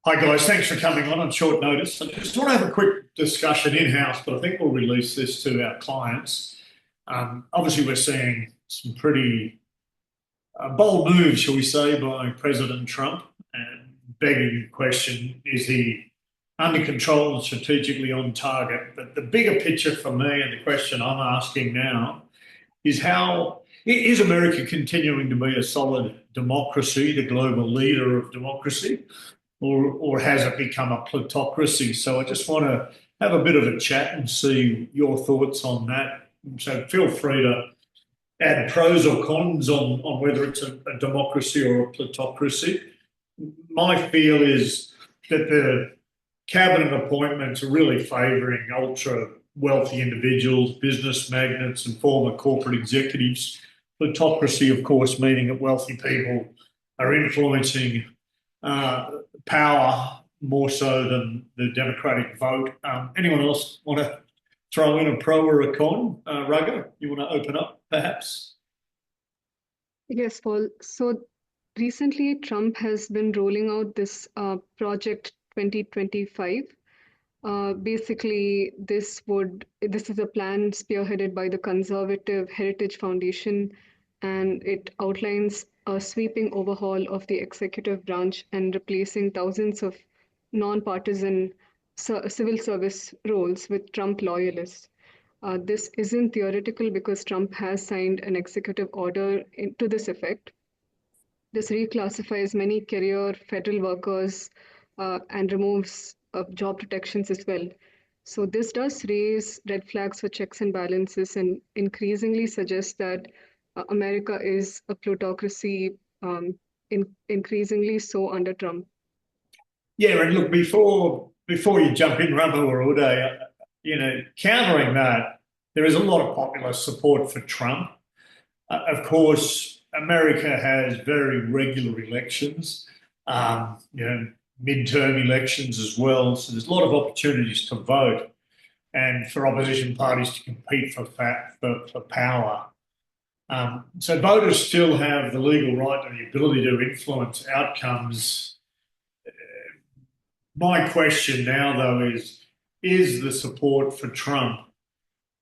Hi guys, thanks for coming on short notice. I just want to have a quick discussion in-house, but I think we'll release this to our clients. Obviously, we're seeing some pretty bold moves, shall we say, by President Trump, and begging the question, is he under control and strategically on target? But the bigger picture for me, and the question I'm asking now, is how is America continuing to be a solid democracy, the global leader of democracy? Or has it become a plutocracy? So I just want to have a bit of a chat and see your thoughts on that. So feel free to add pros or cons on whether it's a democracy or a plutocracy. My feel is that the cabinet appointments are really favouring ultra wealthy individuals, business magnates, and former corporate executives. Plutocracy, of course, meaning that wealthy people are influencing power more so than the democratic vote. Anyone else want to throw in a pro or a con? Ragga, you want to open up, perhaps? Yes, Paul. So recently, Trump has been rolling out this Project 2025. Basically, this is a plan spearheaded by the Conservative Heritage Foundation, and it outlines a sweeping overhaul of the executive branch and replacing thousands of non-partisan civil service roles with Trump loyalists. This isn't theoretical because Trump has signed an executive order to this effect. This reclassifies many career federal workers and removes job protections as well. So this does raise red flags for checks and balances and increasingly suggests that America is a plutocracy, increasingly so under Trump. Yeah, and look, before you jump in, Ramu or Uday, countering that, there is a lot of popular support for Trump. Of course, America has very regular elections, midterm elections as well. So there's a lot of opportunities to vote and for opposition parties to compete for power. So voters still have the legal right and the ability to influence outcomes. My question now, though, is the support for Trump,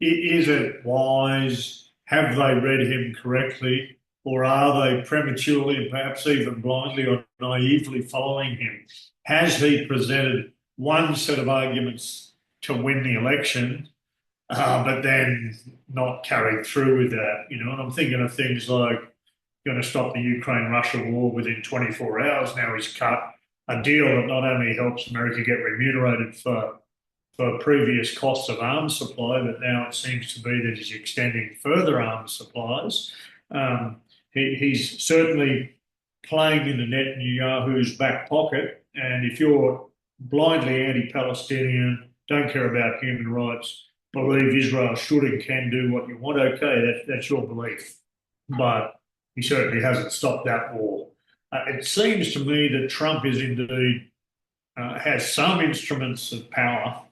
is it wise? Have they read him correctly? Or are they prematurely and perhaps even blindly or naively following him? Has he presented one set of arguments to win the election, but then not carried through with that? And I'm thinking of things like going to stop the Ukraine-Russia war within 24 hours. Now he's cut a deal that not only helps America get remunerated for previous costs of arms supply, but now it seems to be that he's extending further arms supplies. He's certainly playing into Netanyahu's back pocket. And if you're blindly anti-Palestinian, don't care about human rights, believe Israel should and can do what you want, okay, that's your belief. But he certainly hasn't stopped that war. It seems to me that Trump is indeed has some instruments of power,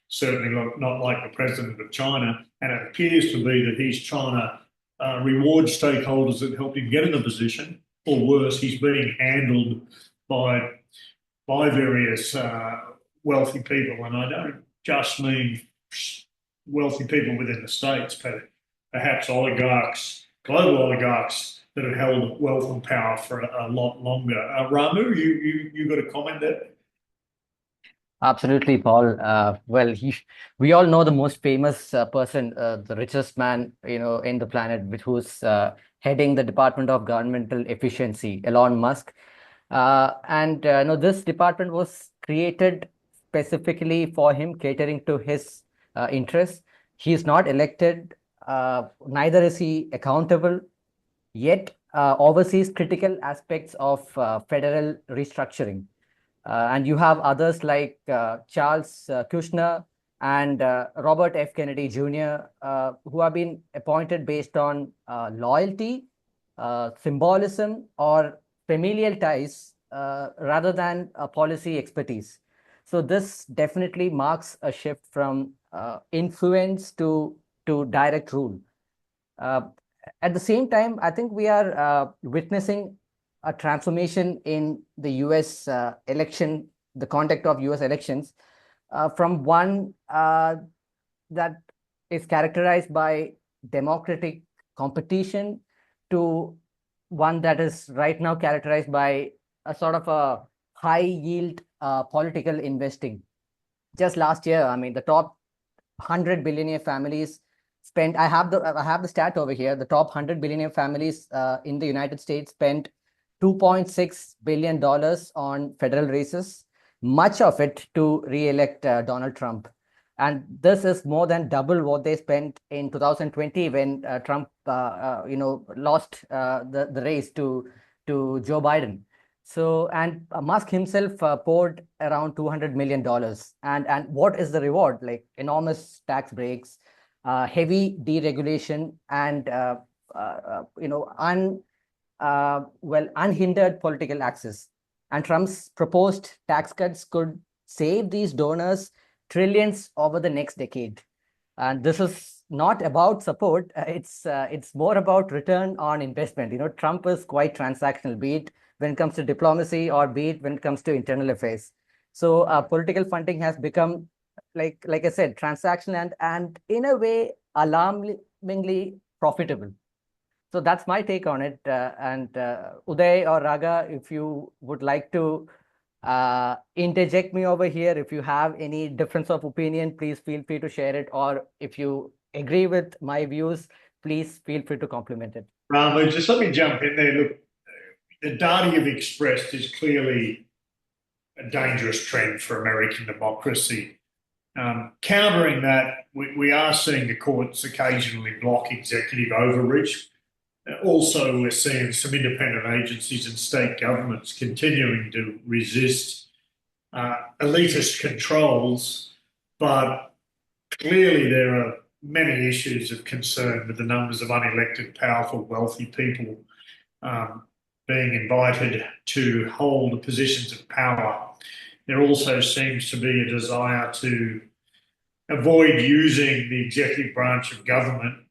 certainly not like the president of China, and it appears to be that he's trying to reward stakeholders that helped him get in the position, or worse, he's being handled by various wealthy people, and I don't just mean wealthy people within the states, but perhaps oligarchs, global oligarchs that have held wealth and power for a lot longer. Ramu, you got a comment there? Absolutely, Paul. We all know the most famous person, the richest man, in the planet, who's heading the Department of Governmental Efficiency, Elon Musk. This department was created specifically for him, catering to his interests. He is not elected, neither is he accountable, yet oversees critical aspects of federal restructuring. And you have others like Charles Kushner and Robert F. Kennedy Jr., who have been appointed based on loyalty, symbolism, or familial ties rather than policy expertise. So this definitely marks a shift from influence to direct rule. At the same time, I think we are witnessing a transformation in the US election the conduct of US elections from one that is characterized by democratic competition to one that is right now characterized by a sort of a high yield political investing. Just last year, I mean, the top 100 billionaire families spent, I have the stat over here, the top 100 billionaire families in the United States spent $2.6 billion on federal races, much of it to re-elect Donald Trump. And this is more than double what they spent in 2020 when Trump, lost the race to Joe Biden. So, and Musk himself poured around $200 million. And what is the reward? Like enormous tax breaks, heavy deregulation, and unhindered political access. And Trump's proposed tax cuts could save these donors trillions over the next decade. And this is not about support. It's more about return on investment. Trump is quite transactional, be it when it comes to diplomacy or be it when it comes to internal affairs. So political funding has become, like I said, transactional and in a way alarmingly profitable. So that's my take on it. And Uday or Raga, if you would like to interject me over here, if you have any difference of opinion, please feel free to share it. Or if you agree with my views, please feel free to compliment it. Ramu, just let me jump in there. Look, the data you've expressed is clearly a dangerous trend for American democracy. Countering that, we are seeing the courts occasionally block executive overreach. Also, we're seeing some independent agencies and state governments continuing to resist elitist controls, but clearly there are many issues of concern with the numbers of unelected, powerful, wealthy people being invited to hold positions of power. There also seems to be a desire to avoid using the executive branch of government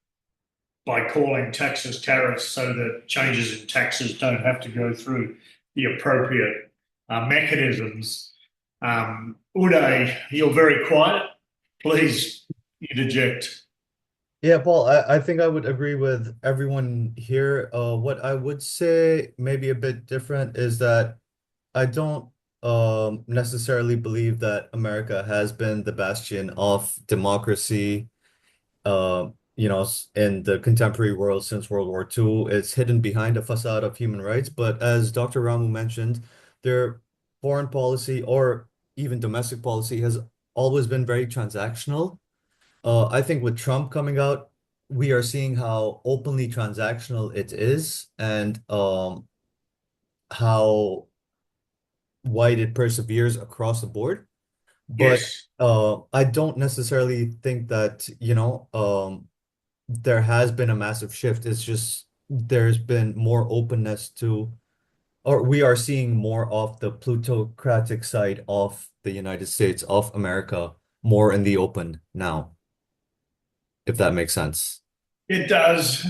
by calling taxes tariffs so that changes in taxes don't have to go through the appropriate mechanisms. Uday, you're very quiet. Please interject. Yeah, Paul, I think I would agree with everyone here. What I would say maybe a bit different is that I don't necessarily believe that America has been the bastion of democracy, in the contemporary world since World War II. It's hidden behind a facade of human rights. But as Dr. Ramu mentioned, their foreign policy or even domestic policy has always been very transactional. I think with Trump coming out, we are seeing how openly transactional it is and how wide it perseveres across the board. But Yes. I don't necessarily think that, there has been a massive shift. It's just there's been more openness to, or we are seeing more of the plutocratic side of the United States, of America, more in the open now, if that makes sense. It does.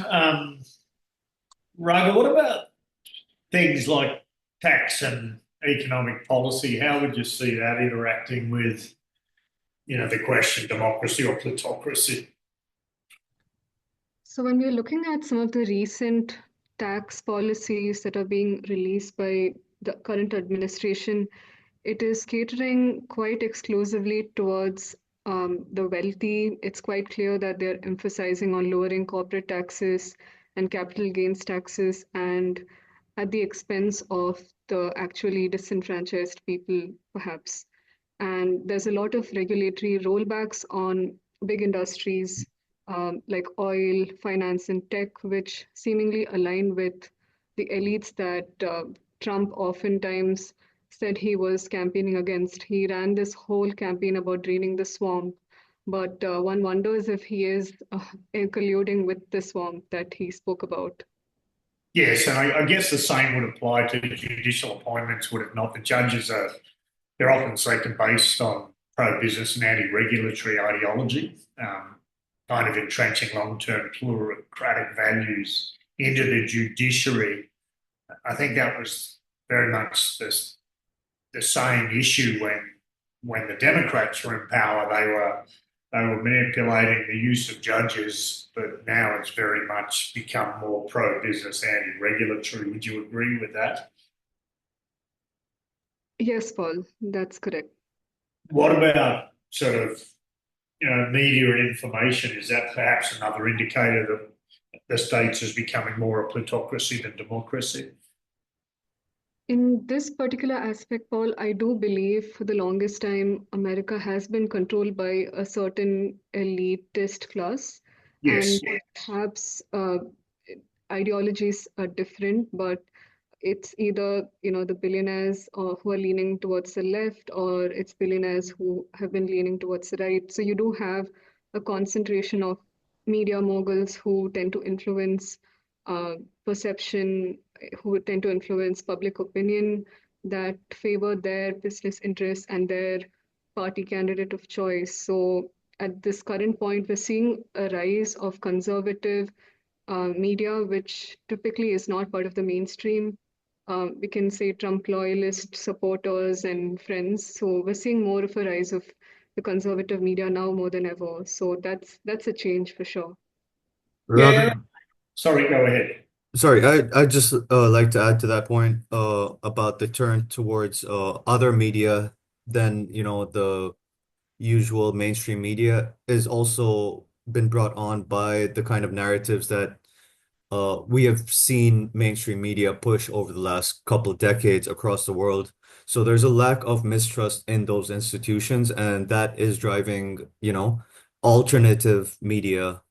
Raga, what about things like tax and economic policy? How would you see that interacting with, the question democracy or plutocracy? So when we're looking at some of the recent tax policies that are being released by the current administration, it is catering quite exclusively towards the wealthy. It's quite clear that they're emphasizing on lowering corporate taxes and capital gains taxes, and at the expense of the actually disenfranchised people, perhaps. And there's a lot of regulatory rollbacks on big industries like oil, finance, and tech, which seemingly align with the elites that Trump oftentimes said he was campaigning against. He ran this whole campaign about draining the swamp, but one wonders if he is colluding with the swamp that he spoke about. Yes, and I guess the same would apply to judicial appointments, would it not? The judges they're often selected based on pro-business and anti-regulatory ideology, kind of entrenching long-term plutocratic values into the judiciary. I think that was very much the same issue when the Democrats were in power. They were manipulating the use of judges, but now it's very much become more pro-business, anti-regulatory. Would you agree with that? Yes, Paul, that's correct. What about sort of, media and information? Is that perhaps another indicator that the States is becoming more a plutocracy than democracy? In this particular aspect, Paul, I do believe for the longest time, America has been controlled by a certain elitist class, Yes. and perhaps ideologies are different, but it's either the billionaires who are leaning towards the left, or it's billionaires who have been leaning towards the right. So you do have a concentration of media moguls who tend to influence uh, perception, who tend to influence public opinion that favor their business interests and their party candidate of choice. So at this current point, we're seeing a rise of conservative media, which typically is not part of the mainstream. We can say Trump loyalist supporters and friends. So we're seeing more of a rise of the conservative media now more than ever. So that's a change for sure. Yeah. Sorry, go ahead. Sorry, I just like to add to that point about the turn towards other media than the usual mainstream media is also been brought on by the kind of narratives that we have seen mainstream media push over the last couple of decades across the world. So there's a lack of mistrust in those institutions, and that is driving, alternative media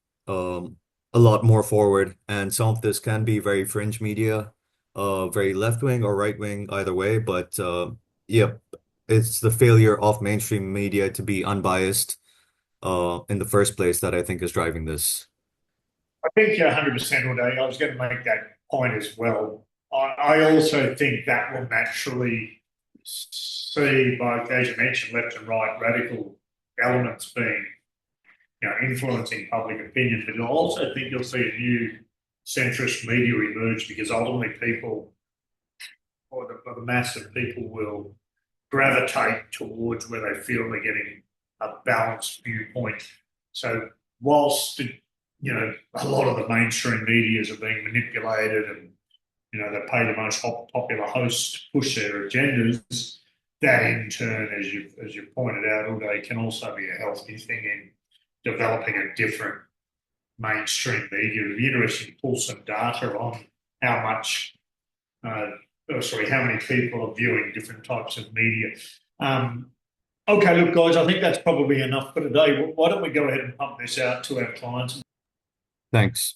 a lot more forward. And some of this can be very fringe media, very left-wing or right-wing, either way. But yeah, it's the failure of mainstream media to be unbiased in the first place that I think is driving this. I think you're 100% Uday. I was going to make that point as well. I also think that will naturally see, both, as you mentioned, left and right radical elements being, influencing public opinion. But I also think you'll see a new centrist media emerge, because ultimately people, or the mass of people, will gravitate towards where they feel they're getting a balanced viewpoint. So whilst a lot of the mainstream medias are being manipulated, and they pay the most popular hosts to push their agendas, that in turn, as you pointed out, Uday, can also be a healthy thing in developing a different mainstream media. It'd be interesting to pull some data on how many people are viewing different types of media. Okay, look, guys, I think that's probably enough for today. Why don't we go ahead and pump this out to our clients? Thanks.